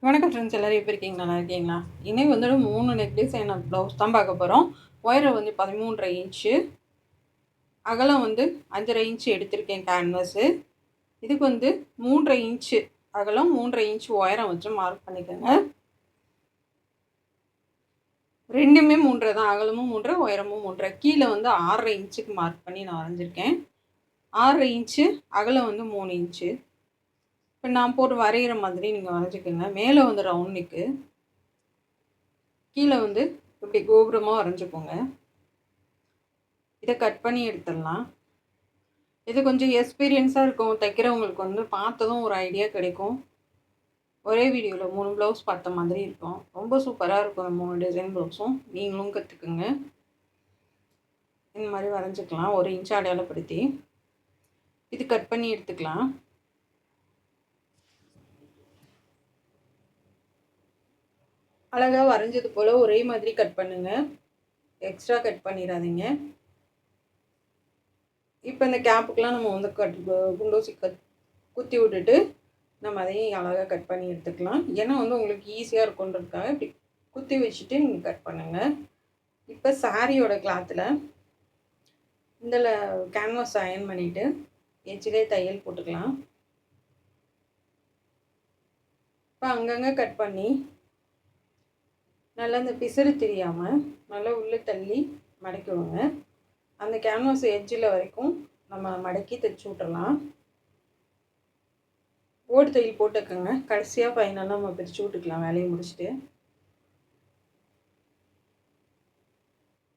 வணக்கம் ஃப்ரெண்ட்ஸ், எல்லோரும் எப்படி இருக்கீங்க? நல்லா இருக்கீங்களா? இன்னைக்கு வந்துட்டு 3 நெக் டிசைன் ப்ளவுஸ் தான் பார்க்க போகிறோம். உயரம் வந்து 13.5 இன்ச்சு, அகலம் வந்து 5.5 இன்ச்சு எடுத்திருக்கேன் கேன்வஸு. இதுக்கு வந்து 3.5 இன்ச்சு அகலம், 3.5 இன்ச்சு உயரம் வச்சு மார்க் பண்ணிக்கோங்க. ரெண்டுமே 3 தான், அகலமும் 3, உயரமும் 3. கீழே வந்து 6.5 இன்ச்சுக்கு மார்க் பண்ணி நான் வரைஞ்சிருக்கேன். 6.5 இன்ச்சு, அகலம் வந்து 3 இன்ச்சு. இப்போ நான் போட்டு வரைகிற மாதிரி நீங்கள் வரைஞ்சிக்கோங்க. மேலே வந்து ரவுண்ட் நெக்கு, கீழே வந்து இப்படி கோபுரமாக வரைஞ்சிக்கோங்க. இதை கட் பண்ணி எடுத்துடலாம். இது கொஞ்சம் எக்ஸ்பீரியன்ஸாக இருக்கும் தைக்கிறவங்களுக்கு வந்து பார்த்ததும் ஒரு ஐடியா கிடைக்கும். ஒரே வீடியோவில் 3 ப்ளவுஸ் பார்த்த மாதிரி இருக்கும். ரொம்ப சூப்பராக இருக்கும். 3 டிசைன் ப்ளவுஸும் நீங்களும் கற்றுக்குங்க. இந்த மாதிரி வரைஞ்சிக்கலாம். 1 இன்ச் அடையாளப்படுத்தி இது கட் பண்ணி எடுத்துக்கலாம். அழகாக வரைஞ்சது போல் ஒரே மாதிரி கட் பண்ணுங்கள். எக்ஸ்ட்ரா கட் பண்ணிடாதீங்க. இப்போ இந்த கேப்புக்கெலாம் நம்ம வந்து குண்டூசி குத்தி விட்டுட்டு நம்ம அதையும் அழகாக கட் பண்ணி எடுத்துக்கலாம். ஏன்னா வந்து உங்களுக்கு ஈஸியாக இருக்குன்றதுக்காக இப்படி குத்தி வச்சுட்டு நீங்கள் கட் பண்ணுங்கள். இப்போ சாரியோட கிளாத்தில் இதில் கேன்வாஸ் அயன் பண்ணிவிட்டு எட்ஜிலே தையல் போட்டுக்கலாம். இப்போ அங்கங்கே கட் பண்ணி நல்லா இந்த பிசுறு தெரியாமல் நல்லா உள்ளே தள்ளி மடக்கி விடுங்க. அந்த கேன்வாஸ் எட்ஜில் வரைக்கும் நம்ம மடக்கி தைச்சி விட்டுறலாம். ஓடு தையல் போட்டுக்கோங்க. கடைசியாக ஃபைனலாக நம்ம பிரித்து விட்டுக்கலாம் வேலையை முடிச்சுட்டு.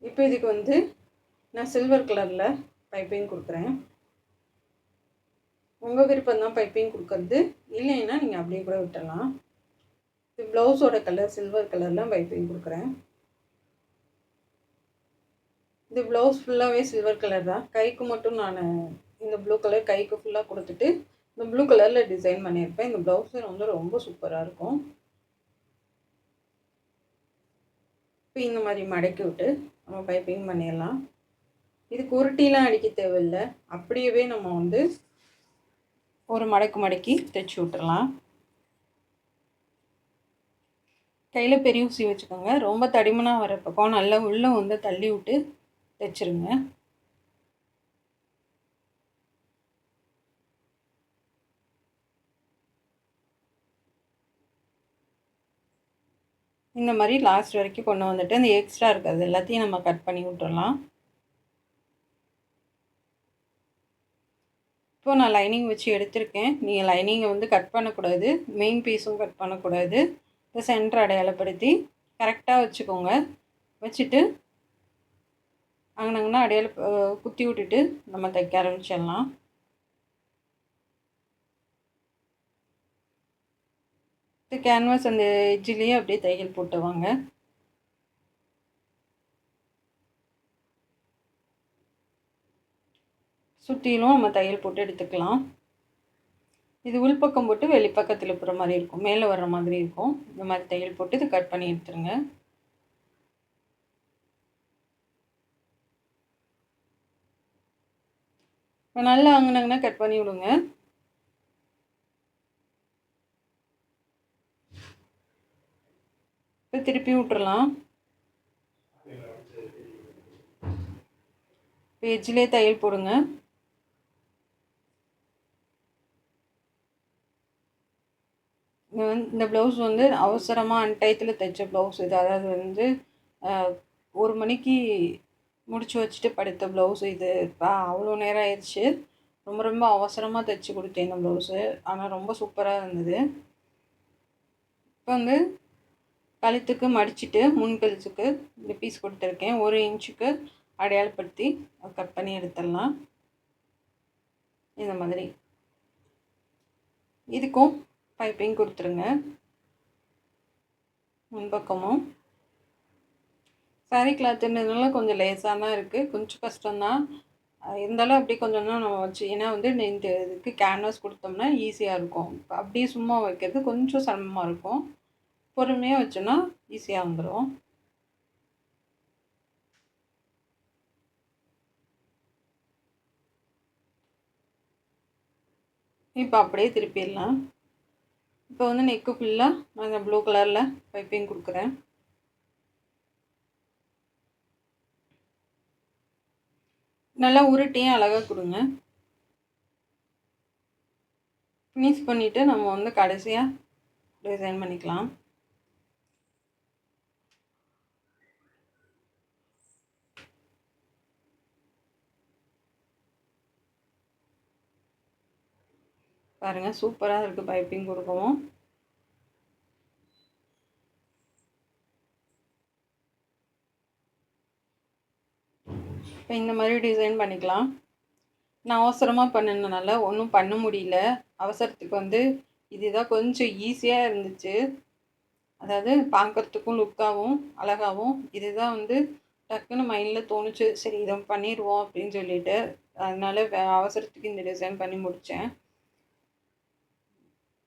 இப்போ இதுக்கு வந்து நான் சில்வர் கலரில் பைப்பிங் கொடுக்குறேன். உங்கள் விருப்பம் தான் பைப்பிங் கொடுக்குறது, இல்லைன்னா நீங்கள் அப்படியே கூட விட்டுடலாம். இது ப்ளவுஸோட கலர் சில்வர் கலரில் பைப்பிங் கொடுக்குறேன். இது ப்ளவுஸ் ஃபுல்லாகவே சில்வர் கலர் தான். கைக்கு மட்டும் நான் இந்த ப்ளூ கலர் கைக்கு ஃபுல்லாக கொடுத்துட்டு இந்த ப்ளூ கலரில் டிசைன் பண்ணியிருப்பேன். இந்த ப்ளவுஸு வந்து ரொம்ப சூப்பராக இருக்கும். இப்போ இந்த மாதிரி மடக்கி விட்டு நம்ம பைப்பிங் பண்ணிடலாம். இதுக்கு உருட்டிலாம் அடிக்க தேவையில்லை. அப்படியே நம்ம வந்து ஒரு மடக்கி தைச்சி விட்டுறலாம். கையில் பெரிய ஊசி வச்சுக்கோங்க. ரொம்ப தடிமனாக வர பக்கம் நல்லா உள்ளே வந்து தள்ளி விட்டு தைச்சிருங்க. இந்த மாதிரி லாஸ்ட் வரைக்கும் கொண்டு வந்துட்டு அந்த எக்ஸ்ட்ரா இருக்கிறது எல்லாத்தையும் நம்ம கட் பண்ணி விட்டுறலாம். இப்போ நான் லைனிங் வச்சு எடுத்திருக்கேன். நீங்கள் லைனிங்கை வந்து கட் பண்ணக்கூடாது, மெயின் பீஸும் கட் பண்ணக்கூடாது. இந்த சென்டர் அடையாளப்படுத்தி கரெக்டாக வச்சுக்கோங்க. வச்சுட்டு அங்கனங்கன்னா குத்தி விட்டுட்டு நம்ம தைக்க ஆரம்பிச்சிடலாம். இந்த கேன்வாஸ் அந்த எட்ஜிலேயே அப்படியே தையல் போட்டு வாங்க. சுற்றிலும் நம்ம தையல் போட்டு எடுத்துக்கலாம். இது உள்பக்கம் போட்டு வெளிப்பக்கத்தில் போகிற மாதிரி இருக்கும், மேலே வர்ற மாதிரி இருக்கும். இந்த மாதிரி தையல் போட்டு இது கட் பண்ணி எடுத்துருங்க. இப்போ நல்லா அங்கனங்கன்னா கட் பண்ணி விடுங்க. இப்போ திருப்பி விட்டுறலாம். இப்போ எட்ஜிலே தையல் போடுங்க. இந்த ப்ளவுஸ் வந்து அவசரமாக அன்டயத்தில் தைச்ச ப்ளவுஸ் இது. அதாவது வந்து 1 மணிக்கு முடிச்சு வச்சுட்டு படுத்த ப்ளவுஸ் இது. அவ்வளோ நேரம் ஆயிடுச்சு. ரொம்ப அவசரமாக தைச்சி கொடுத்தேன் இந்த ப்ளவுஸு. ஆனால் ரொம்ப சூப்பராக இருந்தது. இப்போ வந்து கழுத்துக்கு மடிச்சுட்டு முன் கழுத்துக்கு இந்த பீஸ் கொடுத்துருக்கேன். 1 இன்ச்சுக்கு அடையாளப்படுத்தி கட் பண்ணி எடுத்துடலாம். இந்த மாதிரி இதுக்கும் பைப்பிங் கொடுத்துருங்க. முன்பக்கமும் சாரீ கிளாத்துன்றதுனால கொஞ்சம் லேசாக தான் இருக்குது, கொஞ்சம் கஷ்டம்தான். இருந்தாலும் அப்படி கொஞ்சம் தான் நம்ம வச்சு, ஏன்னா வந்து இந்த இதுக்கு கேன்வாஸ் கொடுத்தோம்னா ஈஸியாக இருக்கும். அப்படியே சும்மா வைக்கிறது கொஞ்சம் சிரமமாக இருக்கும். பொறுமையாக வச்சோன்னா ஈஸியாக வந்துடும். இப்போ அப்படியே திருப்பிடலாம். இப்போ வந்து நெக்கு ஃபுல்லாக நான் இந்த ப்ளூ கலரில் பைப்பிங் கொடுக்குறேன். நல்லா உருட்டியும் அழகாக கொடுங்க. ஃபினிஷ் பண்ணிவிட்டு நம்ம வந்து கடைசியாக டிசைன் பண்ணிக்கலாம். பாருங்கள், சூப்பராக இருக்குது பைப்பிங் கொடுக்கவும். இப்போ இந்த மாதிரி டிசைன் பண்ணிக்கலாம். நான் அவசரமாக பண்ணினதுனால ஒன்றும் பண்ண முடியல. அவசரத்துக்கு வந்து இதுதான் கொஞ்சம் ஈஸியாக இருந்துச்சு. அதாவது பார்க்குறதுக்கும் லுக்காகவும் அழகாகவும் இதுதான் வந்து டக்குன்னு மைண்டில் தோணுச்சு. சரி இதை பண்ணிடுவோம் அப்படின்னு சொல்லிட்டு அதனால அவசரத்துக்கு இந்த டிசைன் பண்ணி முடித்தேன்.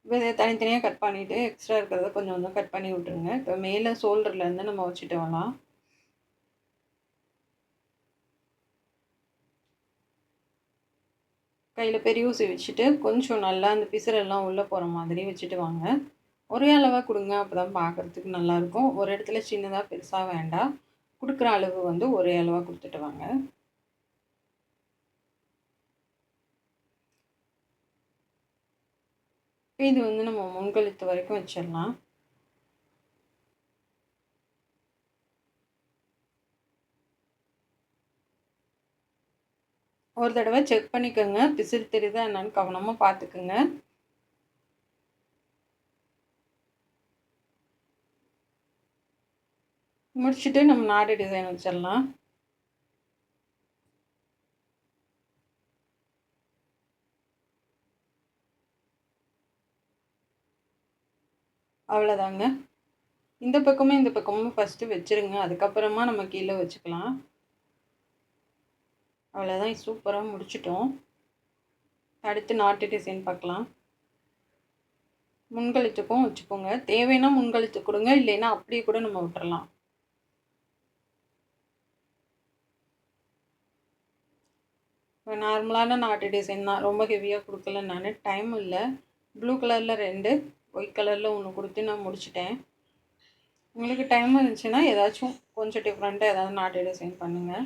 இப்போ இதை தனித்தனியாக கட் பண்ணிவிட்டு எக்ஸ்ட்ரா இருக்கிறத கொஞ்சம் கொஞ்சம் கட் பண்ணி விட்ருங்க. இப்போ மேலே ஷோல்டர்லேருந்து நம்ம வச்சுட்டு வரலாம். கையில் பெரிய ஊசி வச்சுட்டு கொஞ்சம் நல்லா அந்த பிசுரெல்லாம் உள்ளே போகிற மாதிரி வச்சுட்டு வாங்க. ஒரே அளவாக கொடுங்க, அப்போ தான் பார்க்குறதுக்கு நல்லாயிருக்கும். ஒரு இடத்துல சின்னதாக பெருசாக வேண்டாம். கொடுக்குற அளவு வந்து ஒரே அளவாக கொடுத்துட்டு வாங்க. இது வந்து நம்ம முன்கழுத்து வரைக்கும் வச்சிடலாம். ஒரு தடவை செக் பண்ணிக்கோங்க, பிசிறு தெரியுதா என்னன்னு கவனமாக பார்த்துக்குங்க. முடிச்சுட்டு நம்ம நாடு டிசைன் வச்சிடலாம். அவ்வளோதாங்க. இந்த பக்கமும் இந்த பக்கமும் ஃபஸ்ட்டு வச்சுருங்க, அதுக்கப்புறமா நம்ம கீழே வச்சுக்கலாம். அவ்வளோதான், சூப்பராக முடிச்சிட்டோம். அடுத்து நாட்டு டிசைன் பார்க்கலாம். முன்கழுத்துக்கும் வச்சுக்கோங்க, தேவைன்னா முன்கழுத்து கொடுங்க, இல்லைன்னா அப்படியே கூட நம்ம விட்டுறலாம். இப்போ நார்மலான நாட்டு டிசைன் தான், ரொம்ப ஹெவியாக கொடுக்கல. நான் டைம் இல்லை. ப்ளூ கலரில் 2, ஒயிட் கலரில் 1 கொடுத்து நான் முடிச்சிட்டேன். உங்களுக்கு டைம் இருந்துச்சுன்னா ஏதாச்சும் கொஞ்சம் டிஃப்ரெண்ட்டாக ஏதாவது நாட்டு டிசைன் பண்ணுங்கள்.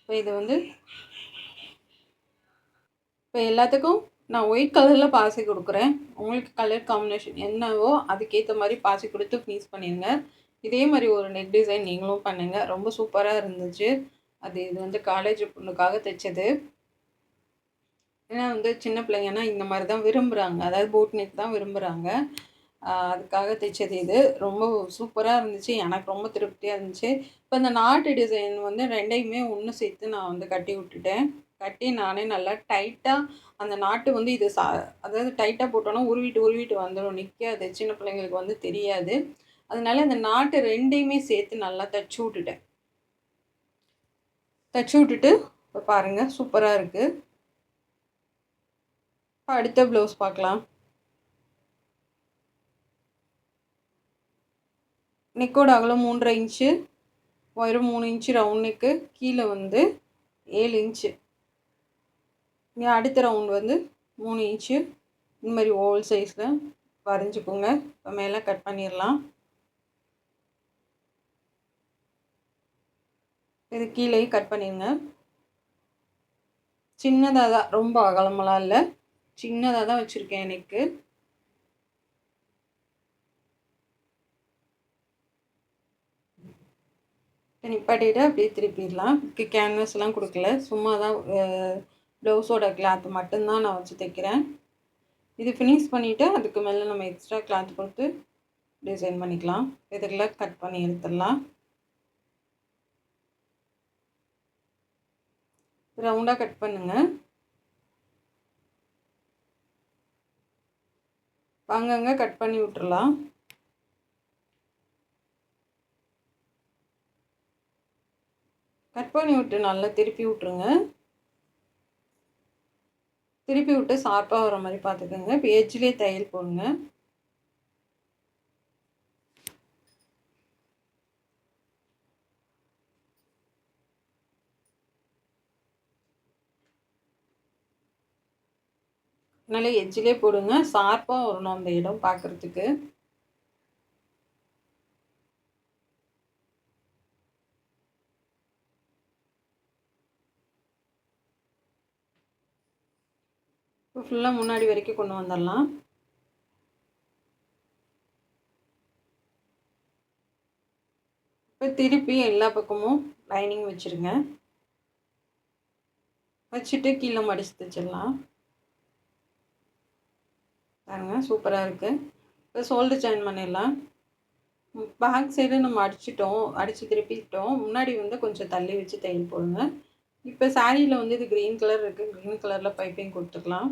இப்போ இது வந்து இப்போ எல்லாத்துக்கும் நான் ஒயிட் கலரில் பாசி கொடுக்குறேன். உங்களுக்கு கலர் காம்பினேஷன் என்னவோ அதுக்கேற்ற மாதிரி பாசி கொடுத்து ஃபினிஷ் பண்ணிடுங்க. இதே மாதிரி ஒரு நெக் டிசைன் நீங்களும் பண்ணுங்கள், ரொம்ப சூப்பராக இருந்துச்சு. இது வந்து காலேஜ் பொண்ணுக்காக தைச்சது. ஏன்னா வந்து சின்ன பிள்ளைங்கன்னா இந்த மாதிரி தான் விரும்புகிறாங்க, அதாவது போட் நெக் தான் விரும்புகிறாங்க. அதுக்காக தைச்சது இது. ரொம்ப சூப்பராக இருந்துச்சு, எனக்கு ரொம்ப திருப்தியாக இருந்துச்சு. இப்போ இந்த நாட்டு டிசைன் வந்து 2யுமே ஒன்று சேர்த்து நான் வந்து கட்டி விட்டுட்டேன். கட்டி நானே நல்லா டைட்டாக அந்த நாட்டு வந்து இது அதாவது டைட்டாக போட்டோன்னா உருவிட்டு வந்துடும், நிற்காது. சின்ன பிள்ளைங்களுக்கு வந்து தெரியாது. அதனால இந்த நாட்டு 2யுமே சேர்த்து நல்லா தைச்சி விட்டுட்டேன். தைச்சி விட்டுட்டு இப்போ பாருங்கள், சூப்பராக இருக்குது. இப்போ அடுத்த ப்ளவுஸ் பார்க்கலாம். நெக்கோட அகலம் 3.5 இன்ச்சு, ஒயரும் 3 இன்ச்சு ரவுண்ட் நெக்கு, கீழே வந்து 7 இன்ச்சு. இங்கே அடுத்த ரவுண்ட் வந்து 3 இன்ச்சு. இந்த மாதிரி ஓவல் சைஸில் வரைஞ்சிக்கோங்க. இப்போ மேலே கட் பண்ணிடலாம். இது கீழே கட் பண்ணிடுங்க. சின்னதாக தான், ரொம்ப அகலமெல்லாம் இல்லை, சின்னதாக தான் வச்சுருக்கேன் நெக்கு. நிப்பாட்டிட்டு அப்படியே திருப்பிடலாம். கேன்வஸ்லாம் கொடுக்கல, சும்மா தான் ப்ளவுஸோட கிளாத் மட்டும்தான் நான் வச்சு தைக்கிறேன். இது ஃபினிஷ் பண்ணிவிட்டு அதுக்கு மேலே நம்ம எக்ஸ்ட்ரா கிளாத் கொடுத்து டிசைன் பண்ணிக்கலாம். இதெல்லாம் கட் பண்ணி எடுத்துடலாம். ரவுண்டாக கட் பண்ணுங்கள். அங்கங்கே கட் பண்ணி விட்டுறலாம். கட் பண்ணி விட்டு நல்லா திருப்பி விட்ருங்க. திருப்பி விட்டு ஷார்ப்பாக வர மாதிரி பார்த்துக்கோங்க. இப்போ எட்ஜ்லேயே தையல் போடுங்க. நல்லா எட்ஜிலே போடுங்க, ஷார்ப்பாக வரணும் அந்த இடம் பார்க்குறதுக்கு. இப்போ ஃபுல்லாக முன்னாடி வரைக்கும் கொண்டு வந்துடலாம். இப்போ திருப்பி எல்லா பக்கமும் லைனிங் வச்சுருங்க. வச்சுட்டு கீழே மடித்து தைச்சிடலாம். பாருங்க சூப்பராக இருக்குது. இப்போ ஷோல்டர் ஜாயின் பண்ணிடலாம். பேக் சைடு நம்ம அடிச்சிட்டோம், அடித்து திருப்பிட்டோம். முன்னாடி வந்து கொஞ்சம் தள்ளி வச்சு தையல் போடுங்க. இப்போ சாரியில் வந்து இது க்ரீன் கலர் இருக்குது, க்ரீன் கலரில் பைப்பிங் கொடுத்துக்கலாம்.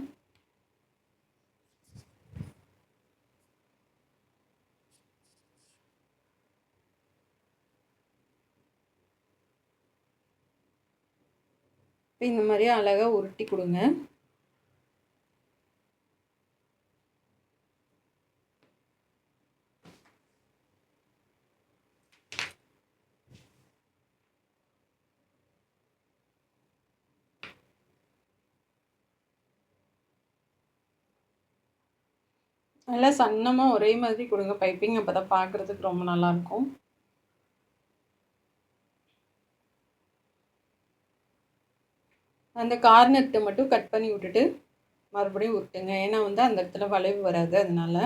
இப்போ இந்த மாதிரி அழகாக உருட்டி கொடுங்க. நல்லா சன்னமாக ஒரே மாதிரி கொடுங்க பைப்பிங், அப்போ தான் பார்க்குறதுக்கு ரொம்ப நல்லாயிருக்கும். அந்த கார்னர்கிட்ட மட்டும் கட் பண்ணி விட்டுட்டு மறுபடியும் உருட்டுங்க. ஏன்னா வந்து அந்த இடத்துல வளைவு வராது, அதனால.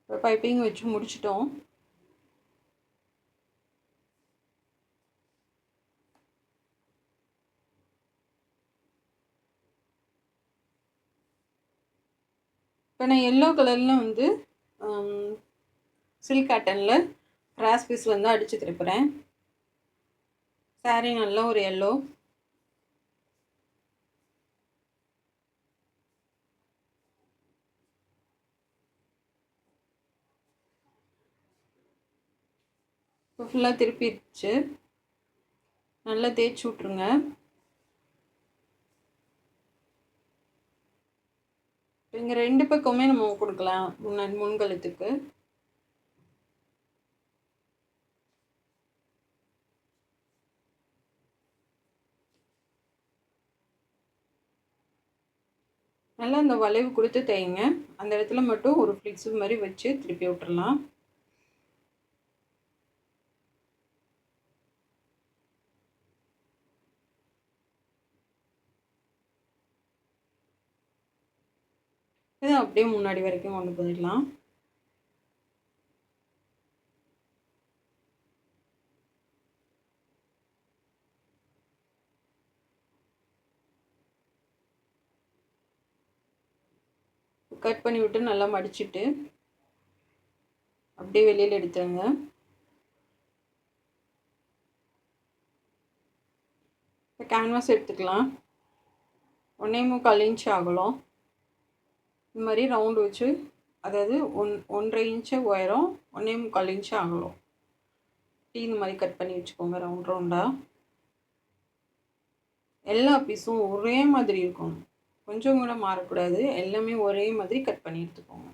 இப்போ பைப்பிங் வச்சு முடிச்சிட்டோம். இப்போ நான் எல்லோ கலரில் வந்து சில்க் காட்டனில் கிராஸ் பீஸ் வந்து அடித்து திருப்புறேன். சாரீ நல்ல ஒரு எல்லோ. இப்போ ஃபுல்லாக திருப்பிடுச்சு. நல்லா தேய்ச்சி விட்ருங்க. இங்கே 2 பக்கமே நம்ம கொடுக்கலாம் முன்கழுத்துக்கு. நல்லா அந்த வளைவு கொடுத்து தைங்க. அந்த இடத்துல மட்டும் ஒரு ஃப்ளிக்ஸு மாதிரி வச்சு திருப்பி விட்டுறலாம். இதை அப்படியே முன்னாடி வரைக்கும் கொண்டு போயிடலாம். கட் பண்ணி விட்டு நல்லா மடிச்சுட்டு அப்படியே வெளியில் எடுத்துருங்க. இப்போ கேன்வாஸ் எடுத்துக்கலாம். 1.25 இன்ச் ஆகலாம். இந்த மாதிரி ரவுண்டு வச்சு, அதாவது 1.5 இன்ச்சு உயரம், 1.25 இன்ச்சு ஆகலாம். இந்த மாதிரி கட் பண்ணி வச்சுக்கோங்க ரவுண்ட் ரவுண்டாக. எல்லா பீஸும் ஒரே மாதிரி இருக்கணும், கொஞ்சம் கூட மாறக்கூடாது. எல்லாமே ஒரே மாதிரி கட் பண்ணி எடுத்துக்கோங்க.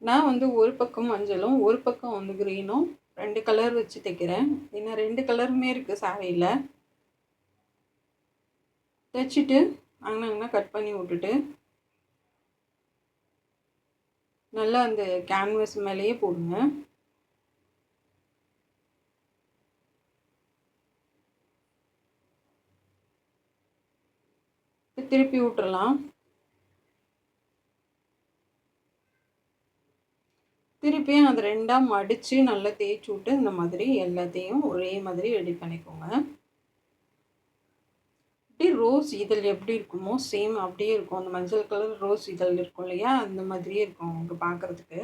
நான் வந்து ஒரு பக்கம் மஞ்சளும் ஒரு பக்கம் வந்து க்ரீனும் 2 கலர் வச்சு தைக்கிறேன். ஏன்னா 2 கலருமே இருக்குது சாரியில். தைச்சிட்டு அங்கங்கே கட் பண்ணி விட்டுட்டு நல்லா அந்த கேன்வாஸ் மேலேயே போடுங்க. திருப்பி விட்டுறலாம். திருப்பியும் அதை 2ஆக மடித்து நல்லா தேய்ச்சி விட்டு இந்த மாதிரி எல்லாத்தையும் ஒரே மாதிரி ரெடி பண்ணிக்கோங்க. அப்படியே ரோஸ் இதழ் எப்படி இருக்குமோ சேம் அப்படியே இருக்கும். அந்த மஞ்சள் கலர் ரோஸ் இதழ் இருக்கும் இல்லையா, அந்த மாதிரியே இருக்கும் உங்களுக்கு பார்க்குறதுக்கு.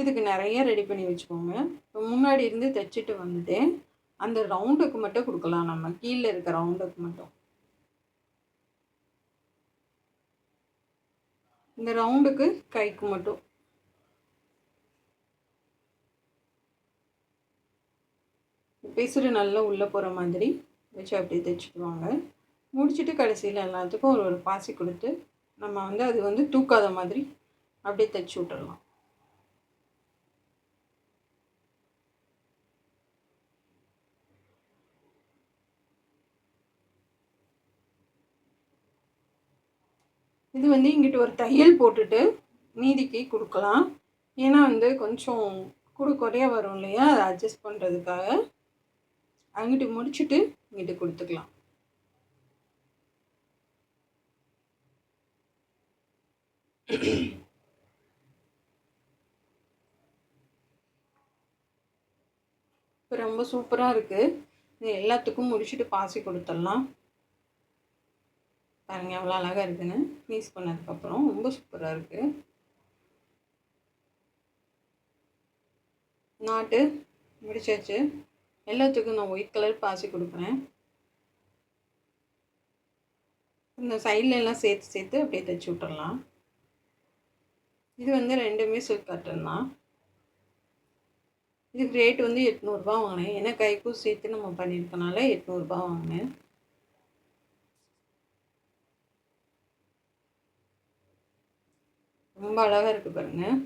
இதுக்கு நிறைய ரெடி பண்ணி வச்சுக்கோங்க. இப்போ முன்னாடி இருந்து தைச்சிட்டு வந்துட்டு அந்த ரவுண்டுக்கு மட்டும் கொடுக்கலாம், நம்ம கீழே இருக்க ரவுண்டுக்கு மட்டும். இந்த ரவுண்டுக்கு கைக்கு மட்டும் பிசுறு நல்லா உள்ளே போகிற மாதிரி வச்சு அப்படியே தைச்சிட்டு வாங்க. முடிச்சுட்டு கடைசியில் எல்லாத்துக்கும் ஒரு ஒரு பாசி கொடுத்து நம்ம வந்து அது வந்து தூக்காத மாதிரி அப்படியே தைச்சி விட்டுடலாம். இது வந்து இங்கிட்டு ஒரு தையல் போட்டுட்டு மீதிக்கு கொடுக்கலாம். ஏன்னா வந்து கொஞ்சம் குறைய வரும் இல்லையா, அதை அட்ஜஸ்ட் பண்ணுறதுக்காக அங்கிட்டு முடிச்சுட்டு இங்கிட்டு கொடுத்துக்கலாம். இப்போ ரொம்ப சூப்பராக இருக்குது. இது எல்லாத்துக்கும் முடிச்சுட்டு பாசி கொடுத்துடலாம். பாருங்கள் எவ்வளோ அழகாக இருக்குதுன்னு. ஃபினிஷ் பண்ணதுக்கப்புறம் ரொம்ப சூப்பராக இருக்குது. நாட்டு முடிச்சாச்சு. எல்லாத்துக்கும் நான் ஒயிட் கலர் பாசி கொடுக்குறேன். இந்த சைடில் எல்லாம் சேர்த்து சேர்த்து அப்படியே தைச்சி விட்டுடலாம். இது வந்து ரெண்டுமே சில்க் காட்டன் தான். இதுக்கு ரேட் வந்து 800 ரூபா வாங்கினேன். ஏன்னா கைக்கும் சேர்த்து நம்ம பண்ணியிருக்கனால 800 ரூபா வாங்கினேன். ரொம்ப அழகாக இருக்குது பாருங்கள்.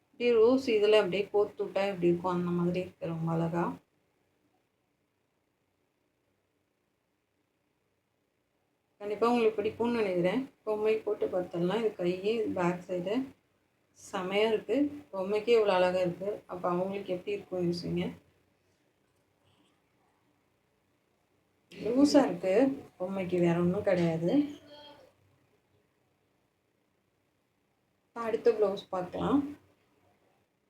அப்படியே ரோஸ் இதில் அப்படியே கோர்த்து விட்டா எப்படி இருக்கும் அந்த மாதிரி இருக்குது. ரொம்ப அழகாக. கண்டிப்பாக உங்களுக்கு பிடிக்கும்னு நினைக்கிறேன். பொம்மை போட்டு பார்த்துடலாம். இது கை, இது பேக் சைடு செமையாக இருக்குது. பொம்மைக்கே இவ்வளோ அழகாக இருக்குது. அப்போ அவங்களுக்கு எப்படி இருக்கும் யோசிங்க. லூஸாக இருக்குது பொம்மைக்கு, வேறு ஒன்றும் கிடையாது. அடுத்த ப்ளவுஸ் பார்க்கலாம்.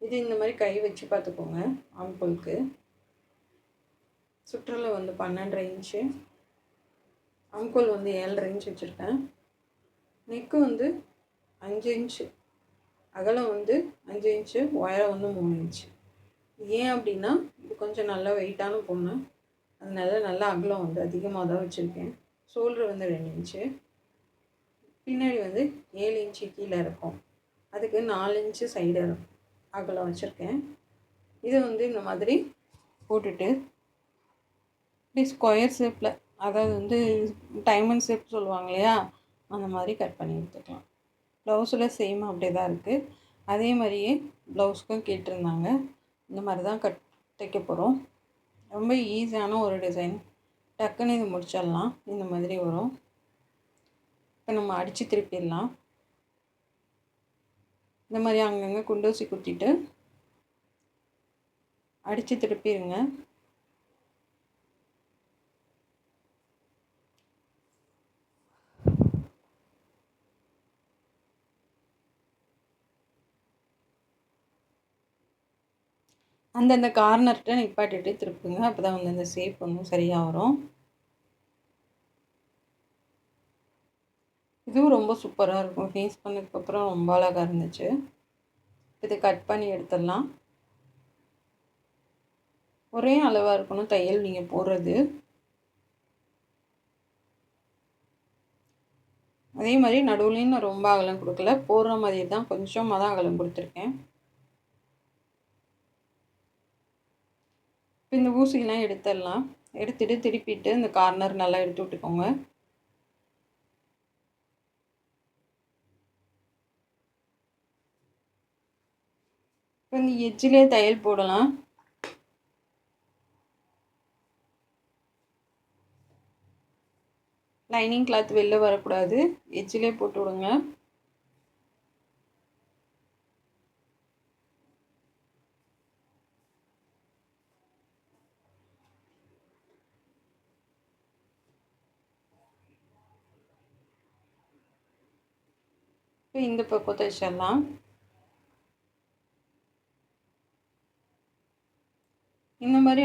இது இந்த மாதிரி கை வச்சு பார்த்துக்கோங்க. ஆம்பளுக்கு சுற்றலை வந்து 12.5 இன்ச்சு, ஆம்கோல் வந்து 7.5 இன்ச் வச்சுருக்கேன். நெக்கு வந்து 5 இன்ச்சு, அகலம் வந்து 5 இன்ச்சு, உயரம் வந்து 3 இன்ச்சு. ஏன் அப்படின்னா இது கொஞ்சம் நல்லா வெயிட்டான பொண்ணு, அதனால நல்லா அகலம் வந்து அதிகமாக தான் வச்சுருக்கேன். ஷோல்டர் வந்து 2 இன்ச்சு, பின்னாடி வந்து 7 இன்ச்சு கீழே இருக்கும். அதுக்கு 4 இன்ச்சு சைடு அகலம் வச்சுருக்கேன். இதை வந்து இந்த மாதிரி போட்டுட்டு இப்படி ஸ்கொயர் ஷேப்பில், அதாவது வந்து டைமண்ட் ஷேப் சொல்லுவாங்க இல்லையா, அந்த மாதிரி கட் பண்ணி எடுத்துக்கலாம். ப்ளவுஸில் சேம் அப்படியே தான் இருக்குது. அதே மாதிரியே ப்ளவுஸ்க்கும் கேட்டிருந்தாங்க. இந்த மாதிரி தான் தைக்க போகிறோம். ரொம்ப ஈஸியான ஒரு டிசைன். டக்குன்னு இது முடிச்சிடலாம். இந்த மாதிரி வரும். இப்போ நம்ம அடித்து திருப்பிடலாம். இந்த மாதிரி அங்கங்கே குண்டூசி குத்திட்டு அடித்து திருப்பிடுங்க. அந்தந்த கார்னர்கிட்ட நிப்பாட்டிட்டு திருப்புங்க. அப்போ தான் வந்து அந்த ஷேப் வந்து சரியாக வரும். இதுவும் ரொம்ப சூப்பராக இருக்கும். ஃபினிஷ் பண்ணதுக்கப்புறம் ரொம்ப அழகாக இருந்துச்சு. இதை கட் பண்ணி எடுத்துடலாம். ஒரே அளவாக இருக்கணும் தையல் நீங்கள் போடுறது. அதே மாதிரி நடுவுலையும் நான் ரொம்ப அகலம் கொடுக்கல, போடுற மாதிரி தான் கொஞ்சமாக தான் அகலம் கொடுத்துருக்கேன். இப்போ இந்த ஊசியெல்லாம் எடுத்துடலாம். எடுத்துகிட்டு திருப்பிட்டு இந்த கார்னர் நல்லா எடுத்து விட்டுக்கோங்க. இப்போ இந்த எட்ஜிலே தையல் போடலாம். லைனிங் கிளாத் வெளில வரக்கூடாது, எட்ஜிலே போட்டு விடுங்க. இப்போ இந்த பக்கம் தைச்சிடலாம். இந்த மாதிரி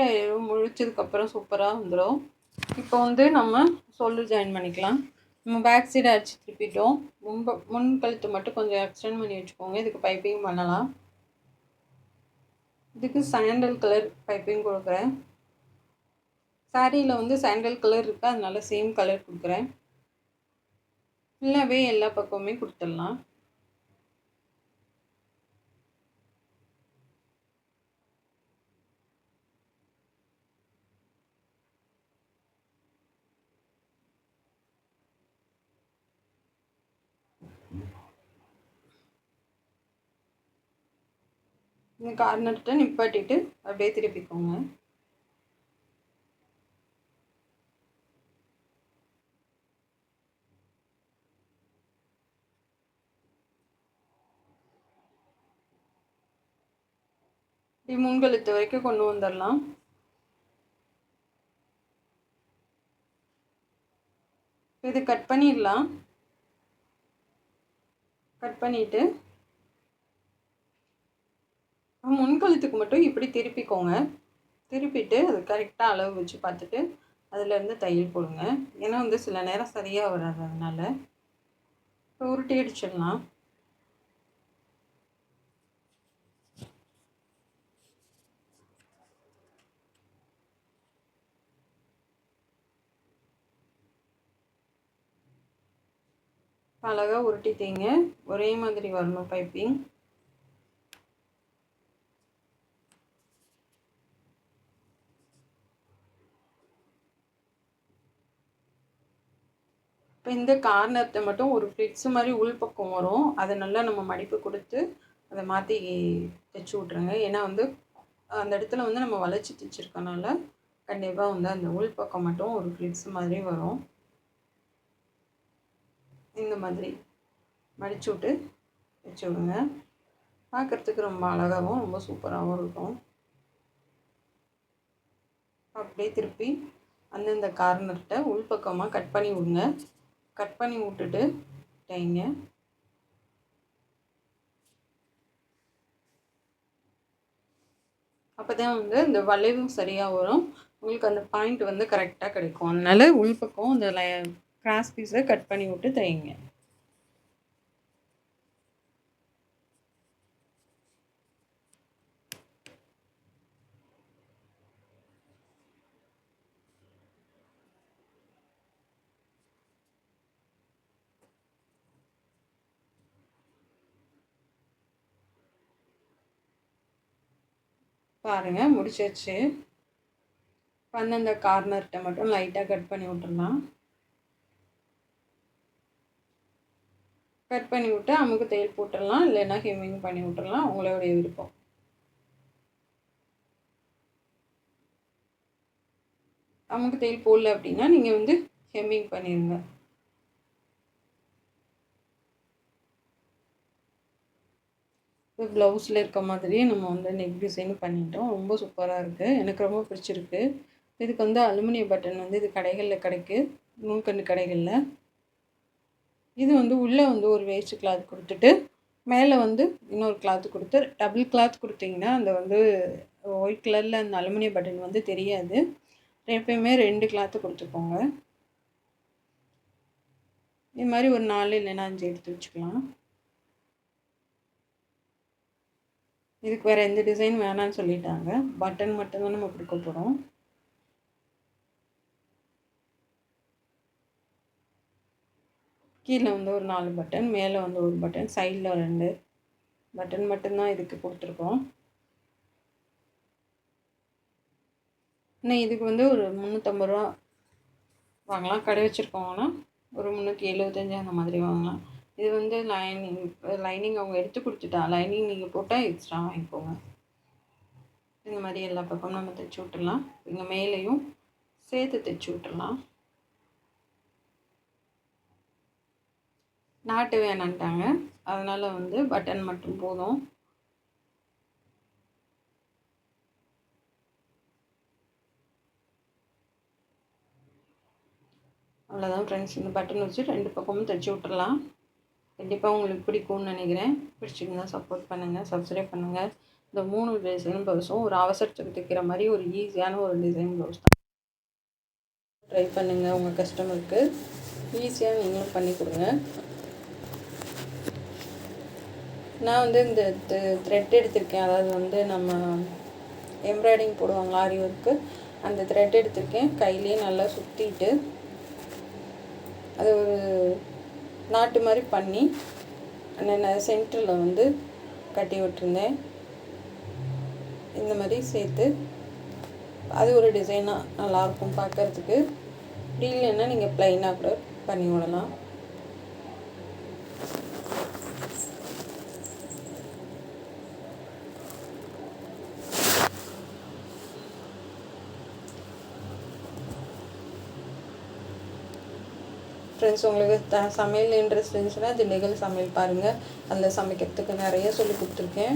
முடிச்சதுக்கப்புறம் சூப்பராக வந்துடும். இப்போ வந்து நம்ம ஷோல்டர் ஜாயின் பண்ணிக்கலாம். நம்ம பேக் சைடு அடித்து திருப்பிட்டோம். முன் கழுத்து மட்டும் கொஞ்சம் எக்ஸ்டெண்ட் பண்ணி வச்சுக்கோங்க. இதுக்கு பைப்பிங் பண்ணலாம். இதுக்கு சாண்டல் கலர் பைப்பிங் கொடுக்குறேன். சாரியில் வந்து சாண்டல் கலர் இருக்குது, அதனால சேம் கலர் கொடுக்குறேன். ஃபுல்லாகவே எல்லா பக்கமுமே கொடுத்துடலாம். இந்த கார்னர்கிட்ட நிப்பாட்டிட்டு அப்படியே திருப்பிக்கோங்க. இப்படி முன்கழுத்து வரைக்கும் கொண்டு வந்துடலாம். இது கட் பண்ணிடலாம். கட் பண்ணிவிட்டு முன்கழுத்துக்கு மட்டும் இப்படி திருப்பிக்கோங்க. திருப்பிட்டு அது கரெக்டாக அளவு வச்சு பார்த்துட்டு அதிலேருந்து தையல் போடுங்க. ஏன்னா வந்து சில நேரம் சரியாக வராது, அதனால் இப்போ உருட்டி அடிச்சிடலாம். அழகாக உருட்டிட்டீங்க. ஒரே மாதிரி வரணும் பைப்பிங். இப்போ இந்த கார்னர்கிட்ட மட்டும் ஒரு ஃப்ளிட்ஸ் மாதிரி உள்பக்கம் வரும். அதை நல்லா நம்ம மடிப்பு கொடுத்து அதை மாற்றி தைச்சி விட்ருங்க. ஏன்னா வந்து அந்த இடத்துல வந்து நம்ம வளைச்சி தைச்சிருக்கனால கண்டிப்பாக வந்து அந்த உள்பக்கம் மட்டும் ஒரு ஃப்ளிட்ஸ் மாதிரி வரும். இந்த மாதிரி மடிச்சு விட்டு தைச்சி விடுங்க. பார்க்குறதுக்கு ரொம்ப அழகாகவும் ரொம்ப சூப்பராகவும் இருக்கும். அப்படியே திருப்பி அந்தந்த கார்னர்கிட்ட உள்பக்கமாக கட் பண்ணி விடுங்க. கட் பண்ணி விட்டுட்டு தைங்க. அப்போ தான் வந்து இந்த வளைவும் சரியாக வரும். உங்களுக்கு அந்த பாயிண்ட் வந்து கரெக்டாக கிடைக்கும். அதனால் உள்பக்கம் அந்த கிராஸ் பீஸை கட் பண்ணி விட்டு தைங்க. பாருங்கள், முடிச்சாச்சு. அந்தந்த கார்னர்கிட்ட மட்டும் லைட்டாக கட் பண்ணி விட்டுடலாம். கட் பண்ணி விட்டு அமுக்கு தையல் போட்டுடலாம், இல்லைன்னா ஹெம்மிங் பண்ணி விட்டுடலாம், உங்களுடைய விருப்பம். அமுக்கு தையல் போடல அப்படின்னா நீங்கள் வந்து ஹெம்மிங் பண்ணிடுங்க. ப்ளவுஸில் இருக்க மாதிரியே நம்ம வந்து நெக் டிசைன் பண்ணிட்டோம். ரொம்ப சூப்பராக இருக்குது, எனக்கு ரொம்ப பிடிச்சிருக்கு. இதுக்கு வந்து அலுமினிய பட்டன் வந்து இது கடைகளில் கிடைக்கு, நூல்கண்டு கடைகளில். இது வந்து உள்ளே வந்து ஒரு வேஸ்ட் கிளாத் கொடுத்துட்டு மேலே வந்து இன்னொரு கிளாத்து கொடுத்து டபுள் கிளாத் கொடுத்தீங்கன்னா அந்த வந்து ஒயிட் கலரில் அந்த அலுமினிய பட்டன் வந்து தெரியாது. எப்பயுமே 2 கிளாத்து கொடுத்துக்கோங்க. இது மாதிரி ஒரு 4 இல்லைன்னா 5 எடுத்து வச்சுக்கலாம். இதுக்கு வேறு எந்த டிசைன் வேணான்னு சொல்லிட்டாங்க. பட்டன் மட்டும்தான் நம்ம கொடுக்க போகிறோம். கீழே வந்து ஒரு 4 பட்டன், மேலே வந்து ஒரு பட்டன், சைடில் 2 பட்டன் மட்டும்தான் இதுக்கு கொடுத்துருக்கோம். இன்னும் இதுக்கு வந்து ஒரு 350 ரூபா வாங்கலாம். கடை வச்சுருக்கோங்கன்னா ஒரு 375 அந்த மாதிரி வாங்கலாம். இது வந்து லைனிங் அவங்க எடுத்து கொடுத்துட்டா, லைனிங் நீங்கள் போட்டால் எக்ஸ்ட்ரா வாங்கிக்கோங்க. இந்த மாதிரி எல்லா பக்கமும் நம்ம தைச்சி விட்டுடலாம். இங்கே மேலேயும் சேர்த்து தைச்சி விட்டுடலாம். நாட்டு வேணான்ட்டாங்க, அதனால் வந்து பட்டன் மட்டும் போதும். அவ்வளோதான் ஃப்ரெண்ட்ஸ். இந்த பட்டன் வச்சு 2 பக்கமும் தைச்சி விட்டுடலாம். கண்டிப்பாக உங்களுக்கு பிடிக்கும்னு நினைக்கிறேன். பிடிச்சிருந்தா சப்போர்ட் பண்ணுங்கள், சப்ஸ்கிரைப் பண்ணுங்கள். இந்த 3 டிசைன் ப்ளவுஸும் ஒரு அவசரத்துக்கு தைக்கிற மாதிரி ஒரு ஈஸியான ஒரு டிசைன் ப்ளவுஸ் தான். ட்ரை பண்ணுங்கள், உங்கள் கஸ்டமருக்கு ஈஸியாக நீங்களும் பண்ணி கொடுங்க. நான் வந்து இந்த த்ரெட் எடுத்திருக்கேன், அதாவது வந்து நம்ம எம்ப்ராய்டிங் போடுவாங்க ஆரி ஒர்க்கு, அந்த த்ரெட் எடுத்திருக்கேன். கையிலேயே நல்லா சுற்றிட்டு அது ஒரு நாட்டு மாதிரி பண்ணி நான் சென்டரில் வந்து கட்டி விட்டுருந்தேன். இந்த மாதிரி சேர்த்து அது ஒரு டிசைனாக நல்லாயிருக்கும் பார்க்குறதுக்கு. இப்படி இல்லைன்னா நீங்கள் ப்ளைனாக கூட பண்ணி விடலாம். ஃப்ரெண்ட்ஸ், உங்களுக்கு சமையல் இன்ட்ரெஸ்ட் இருந்துச்சுன்னா திண்டுக்கல் சமையல் பாருங்கள். அதில் சமைக்கிறதுக்கு நிறைய சொல்லி கொடுத்துருக்கேன்.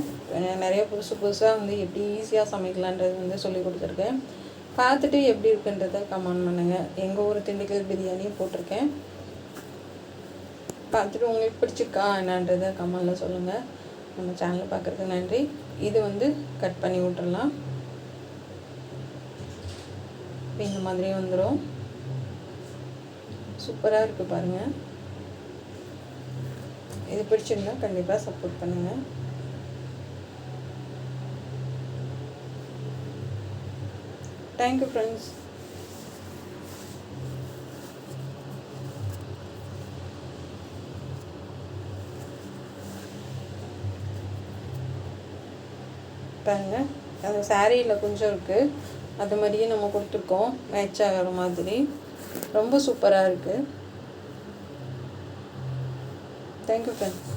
நிறைய புதுசாக வந்து எப்படி ஈஸியாக சமைக்கலான்றது வந்து சொல்லி கொடுத்துருக்கேன். பார்த்துட்டு எப்படி இருக்குன்றதை கமெண்ட் பண்ணுங்கள். எங்கள் ஊர் திண்டுக்கல் பிரியாணியும் போட்டிருக்கேன். பார்த்துட்டு உங்களுக்கு பிடிச்சிருக்கா என்னன்றதை கமெண்டில் சொல்லுங்கள். நம்ம சேனலை பார்க்குறதுக்கு நன்றி. இது வந்து கட் பண்ணி விட்டுறலாம். இப்போ இந்த மாதிரி வந்துடும். சூப்பராக இருக்குது பாருங்கள். இது பிடிச்சிருந்தா கண்டிப்பாக சப்போர்ட் பண்ணுங்கள். Thank you friends. பாருங்கள், அந்த சாரியில் கொஞ்சம் இருக்குது, அது மாதிரியே நம்ம கொடுத்துருக்கோம். மேட்ச் ஆகிற மாதிரி ரொம்ப சூப்பராக இருக்குது. Thank you friends.